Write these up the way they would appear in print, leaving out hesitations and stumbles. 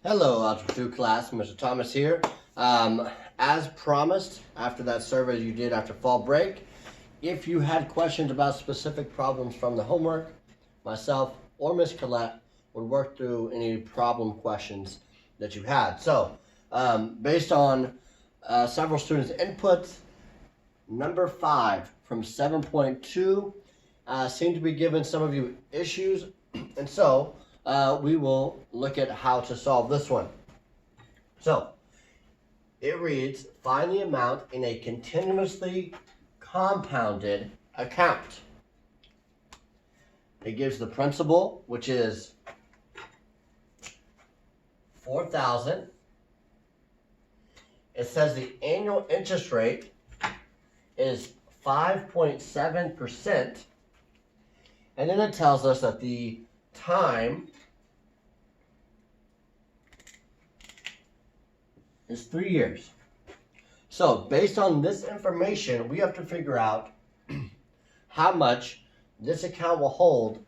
Hello, Algebra 2 class, Mr. Thomas here. As promised, after that survey you did after fall break, if you had questions about specific problems from the homework, myself or Miss Collette would work through any problem questions that you had. So, based on several students' inputs, number 5 from 7.2 seemed to be giving some of you issues, and so we will look at how to solve this one. So it reads, find the amount in a continuously compounded account. It gives the principal, which is 4,000. It says the annual interest rate is 5.7%. And then it tells us that the time is 3 years. So based on this information, we have to figure out how much this account will hold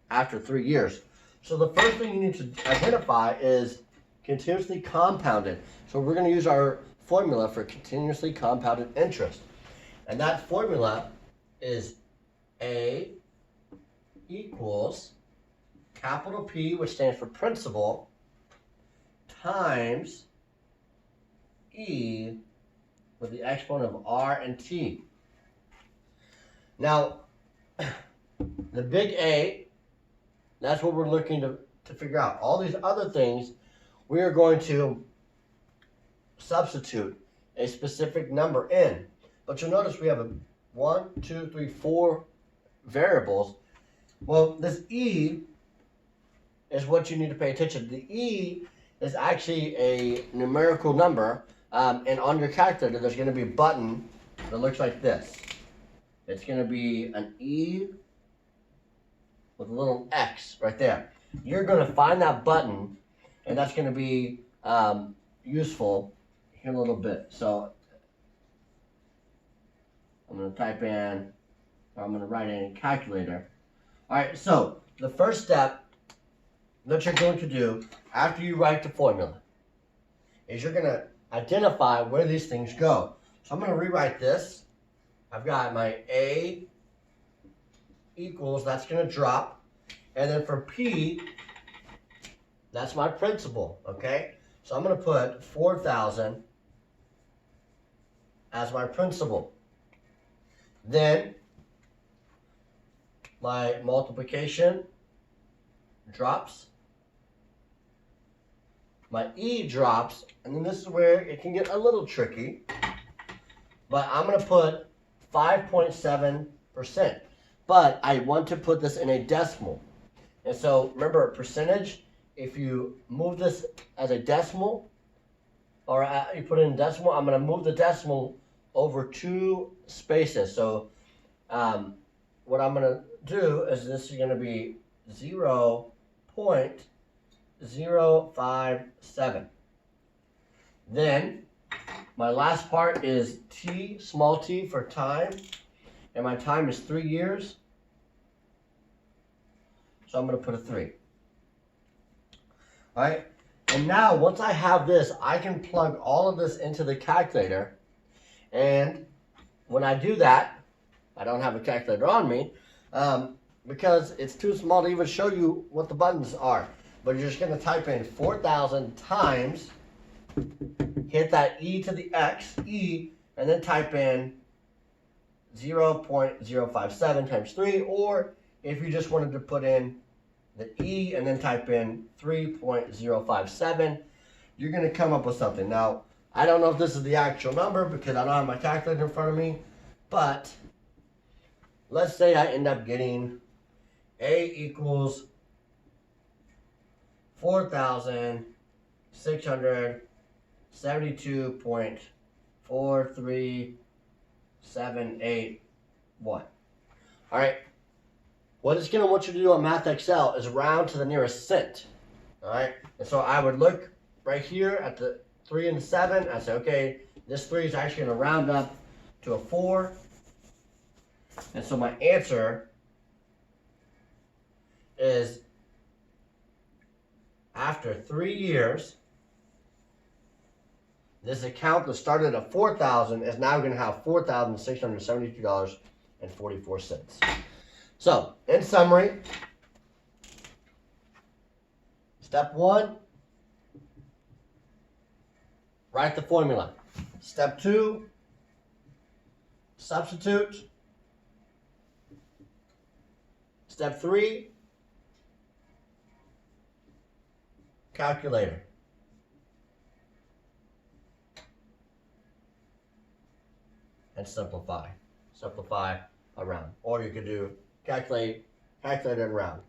after 3 years. So the first thing you need to identify is continuously compounded. So we're going to use our formula for continuously compounded interest. And that formula is A equals capital P, which stands for principal, times E with the exponent of R and T. Now, the big A, that's what we're looking to figure out. All these other things, we are going to substitute a specific number in. But you'll notice we have 1, 2, 3, 4 variables. Well, this E is what you need to pay attention to. The E is actually a numerical number, and on your calculator there's going to be a button that looks like this. It's going to be an E with a little X right there. You're going to find that button, and that's going to be useful here in a little bit. So I'm going to type in, or I'm going to write in a calculator. All right, so the first step that you're going to do after you write the formula is you're going to identify where these things go. So I'm going to rewrite this. I've got my A equals, that's going to drop. And then for P, that's my principal, okay? So I'm going to put 4,000 as my principal. Then my multiplication drops. My E drops, and then this is where it can get a little tricky. But I'm going to put 5.7%. But I want to put this in a decimal. And so remember, a percentage, if you move this as a decimal, or you put it in decimal, I'm going to move the decimal over 2 spaces. So what I'm going to do is this is going to be 0.057. Then my last part is T, small t for time, and my time is 3 years. So I'm going to put a 3. All right, and now once I have this, I can plug all of this into the calculator, and when I do that, I don't have a calculator on me because it's too small to even show you what the buttons are. But you're just going to type in 4,000 times, hit that E to the X, E, and then type in 0.057 times 3, or if you just wanted to put in the E and then type in 3.057, you're going to come up with something. Now, I don't know if this is the actual number because I don't have my calculator in front of me, but let's say I end up getting A equals 4,672.4378. All right. What it's going to want you to do on Math Excel is round to the nearest cent. All right. And so I would look right here at the 3 and the 7. I say, okay, this 3 is actually going to round up to a 4. And so my answer is after 3 years, this account that started at $4,000 is now going to have $4,672.44. So, in summary, step 1, write the formula. Step 2, substitute. Step 3, calculator. And simplify. Simplify around. Or you could do calculate and round.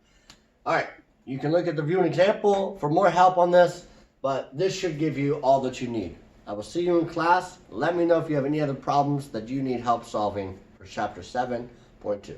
Alright, you can look at the view and example for more help on this, but this should give you all that you need. I will see you in class. Let me know if you have any other problems that you need help solving for chapter 7.2.